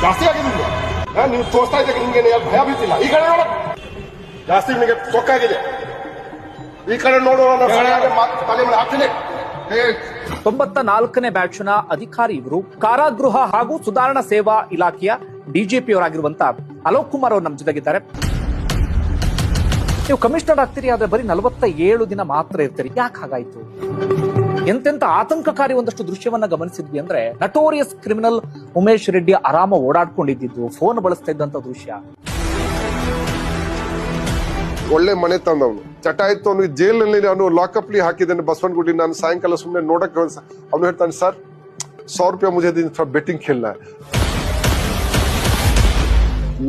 ಜಾಸ್ತಿ ಆಗಿದೆ ನೀವು ತೋರಿಸ್ತಾ ಇದ್ದಾಗ ನಿಮ್ಗೆ ಭಯ ಬೀಳ್ತಿಲ್ಲ. ಈ ಕಡೆ ನೋಡ ಜಾಸ್ತಿ ನಿಮಗೆ ತೊಕ್ಕಾಗಿದೆ. ಈ ಕಡೆ ನೋಡುವ ತಲೆ ಮೇಲೆ ಹಾಕ್ತೀನಿ. 94ನೇ ಬ್ಯಾಚ್ನ ಅಧಿಕಾರಿ ಇವರು ಕಾರಾಗೃಹ ಹಾಗೂ ಸುಧಾರಣಾ ಸೇವಾ ಇಲಾಖೆಯ ಡಿಜಿಪಿ ಅವರಾಗಿರುವಂತಹ ಅಲೋಕ್ ಕುಮಾರ್ ಅವರು ನಮ್ಮ ಜೊತೆಗಿದ್ದಾರೆ. ನೀವು ಕಮಿಷನರ್ ಆಗ್ತೀರಿ, ಆದ್ರೆ ಬರೀ 47 ದಿನ ಮಾತ್ರ ಇರ್ತೀರಿ. ಯಾಕೆ ಹಾಗಾಯ್ತು? ಎಂತೆಂತ ಆತಂಕಕಾರಿ ಒಂದಷ್ಟು ದೃಶ್ಯವನ್ನ ಗಮನಿಸಿದ್ವಿ ಅಂದ್ರೆ, ನಟೋರಿಯಸ್ ಕ್ರಿಮಿನಲ್ ಉಮೇಶ್ ರೆಡ್ಡಿ ಆರಾಮ ಓಡಾಡ್ಕೊಂಡಿದ್ದು, ಫೋನ್ ಬಳಸ್ತಾ ಇದ್ದಂತ ದೃಶ್ಯ. ಒಳ್ಳೆ ಮನೆ ತಂದವನು, ಚಟ ಇತ್ತು ಅವನು. ಜೈಲಿನಲ್ಲಿ ಅವನು ಲಾಕಪ್ಲಿ ಹಾಕಿದ್ದಾನೆ ಬಸವನಗುಡಿ. ನಾನು ಸಾಯಂಕಾಲ ಸುಮ್ಮನೆ ನೋಡಕ್ಕೆ ಅವನು ಹೇಳ್ತಾನೆ, ಸರ್ 100 ರೂಪಾಯಿ ಮುझे दिन ಬೆಟ್ಟಿಂಗ್ खेलना है.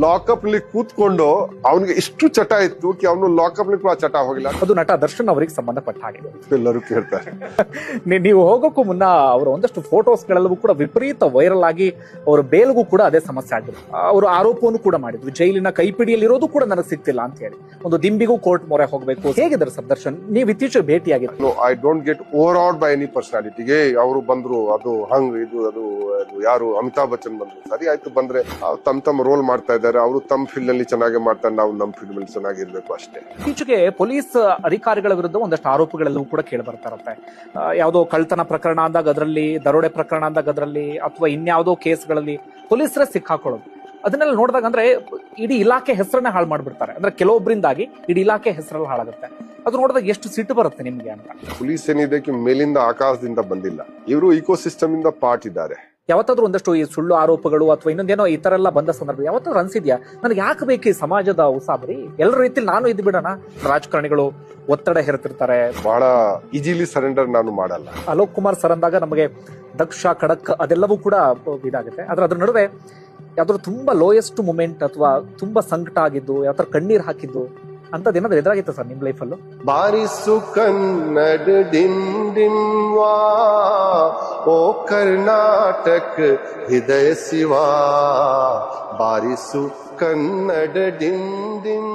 ಲಾಕಪ್ ಲಿ ಕೂತ್ಕೊಂಡು ಅವನಿಗೆ ಇಷ್ಟು ಚಟ ಇತ್ತು ಕಿ ಅವನು ಲಾಕಪ್ ಲಿ ಕೂಡ ಚಟ ಹೋಗಿಲ್ಲ. ಅದು ನಟ ದರ್ಶನ್ ಅವರಿಗೆ ಸಂಬಂಧಪಟ್ಟ ಹಾಗೆ ಎಲ್ಲರೂ ಕೇಳ್ತಾರೆ. ನೀವು ಹೋಗೋಕ್ಕೂ ಮುನ್ನ ಅವರ ಒಂದಷ್ಟು ಫೋಟೋಸ್ ಗಳೆಲ್ಲವೂ ಕೂಡ ವಿಪರೀತ ವೈರಲ್ ಆಗಿ ಅವರ ಬೇಲ್ಗೂ ಕೂಡ ಅದೇ ಸಮಸ್ಯೆ ಆಗಿದ್ರು. ಅವರು ಆರೋಪವನ್ನು ಕೂಡ ಮಾಡಿದ್ರು, ಜೈಲಿನ ಕೈಪಿಡಿಯಲ್ಲಿರೋದು ಕೂಡ ನನಗೆ ಸಿಗ್ತಿಲ್ಲ ಅಂತ ಹೇಳಿ. ಒಂದು ದಿಂಬಿಗೂ ಕೋರ್ಟ್ ಮೊರೆ ಹೋಗಬೇಕು. ಹೇಗಿದ್ದಾರೆ ಸರ್ ದರ್ಶನ್? ನೀವು ಇತ್ತೀಚೆಗೆ ಭೇಟಿಯಾಗಿತ್ತು. I don't get over out by any ಪರ್ಸನಾಲಿಟಿಗೆ. ಅವರು ಬಂದ್ರು, ಅದು ಹಂಗ್ ಇದು ಅದು ಯಾರು ಅಮಿತಾಬ್ ಬಚ್ಚನ್ ಬಂದ್ರು, ಸರಿ ಆಯ್ತು ಬಂದ್ರೆ ತಮ್ಮ ರೋಲ್ ಮಾಡ್ತಾ ಇದ್ದಾರೆ. ಅವರು ತಮ್ಮ ಫೀಲ್ಡ್ ನಲ್ಲಿ ಚೆನ್ನಾಗಿ ಮಾಡ್ತಾರೆ, ನಾವು ನಮ್ಮ ಫೀಲ್ಡ್ ನಲ್ಲಿ ಚೆನ್ನಾಗಿರ್ಬೇಕು ಅಷ್ಟೇ. ಇತ್ತೀಚೆಗೆ ಪೊಲೀಸ್ ಅಧಿಕಾರಿಗಳ ವಿರುದ್ಧ ಒಂದಷ್ಟು ಆರೋಪಗಳೆಲ್ಲವೂ ಕೂಡ ಕೇಳಿ ಬರ್ತಾರತ್ತೆ. ಯಾವುದೋ ಕಳ್ತನ ಪ್ರಕರಣ ಅಂದಾಗ ಅದರಲ್ಲಿ, ದರೋಡೆ ಪ್ರಕರಣ ಅಂದಾಗ ಅದರಲ್ಲಿ, ಅಥವಾ ಇನ್ಯಾವುದೋ ಕೇಸ್ಗಳಲ್ಲಿ ಪೊಲೀಸರೇ ಸಿಕ್ಕಾಕೊಳ್ಳೋದು. ಅದನ್ನೆಲ್ಲ ನೋಡಿದಾಗ ಅಂದ್ರೆ ಇಡೀ ಇಲಾಖೆ ಹೆಸರನ್ನೇ ಹಾಳು ಮಾಡ್ಬಿಡ್ತಾರೆ. ಅಂದ್ರೆ ಕೆಲವೊಬ್ಬರಿಂದಾಗಿ ಇಡೀ ಇಲಾಖೆ ಹೆಸರಲ್ಲಿ ಹಾಳಾಗುತ್ತೆ. ಅದು ನೋಡಿದಾಗ ಎಷ್ಟು ಸಿಟ್ಟು ಬರುತ್ತೆ ನಿಮ್ಗೆ ಅಂತ. ಪೊಲೀಸ್ ಏನಿದೆ ಮೇಲಿಂದ ಆಕಾಶದಿಂದ ಬಂದಿಲ್ಲ, ಇವರು ಇಕೋಸಿಸ್ಟಮ್ ಇಂದ ಪಾರ್ಟ್ ಇದ್ದಾರೆ. ಯಾವತ್ತಾದ್ರೂ ಒಂದಷ್ಟು ಈ ಸುಳ್ಳು ಆರೋಪಗಳು ಅಥವಾ ಇನ್ನೊಂದೇನೋ ಈ ತರ ಎಲ್ಲ ಬಂದ ಸಂದರ್ಭ ಯಾವತ್ತಾದ್ರೂ ಅನ್ಸಿದ್ಯಾ, ನನಗೆ ಯಾಕೆ ಬೇಕು ಈ ಸಮಾಜದ ಉಸಾಬರಿ, ಎಲ್ಲರ ರೀತಿಯಲ್ಲಿ ನಾನು ಇದ್ದು ಬಿಡೋಣ? ರಾಜಕಾರಣಿಗಳು ಒತ್ತಡ ಹೇರ್ತಿರ್ತಾರೆ, ಬಹಳ ಈಜಿಲಿ ಸರೆಂಡರ್ ನಾನು ಮಾಡಲ್ಲ. ಅಲೋಕ್ ಕುಮಾರ್ ಸರ್ ಅಂದಾಗ ನಮಗೆ ದಕ್ಷ, ಖಡಕ್ ಅದೆಲ್ಲವೂ ಕೂಡ ಇದಾಗುತ್ತೆ. ಆದ್ರೆ ಅದ್ರ ನಡುವೆ ಯಾವ್ದಾದ್ರು ತುಂಬಾ ಲೋಯೆಸ್ಟ್ ಮೂಮೆಂಟ್ ಅಥವಾ ತುಂಬಾ ಸಂಕಟ ಆಗಿದ್ದು, ಯಾವ ತರ ಕಣ್ಣೀರ್ ಹಾಕಿದ್ದು ಅಂತದೇನಾದ್ರು ಎದುರಾಗಿತ್ತು ಸರ್ ನಿಮ್ ಲೈಫಲ್ಲೂ? ಬಾರಿಸು ಕನ್ನಡ ಡಿಂಡಿಂವಾ ಓ ಕರ್ನಾಟಕ ಹೃದಯ ಶಿವಾ, ಬಾರಿಸು ಕನ್ನಡ ಡಿಂಡಿಂ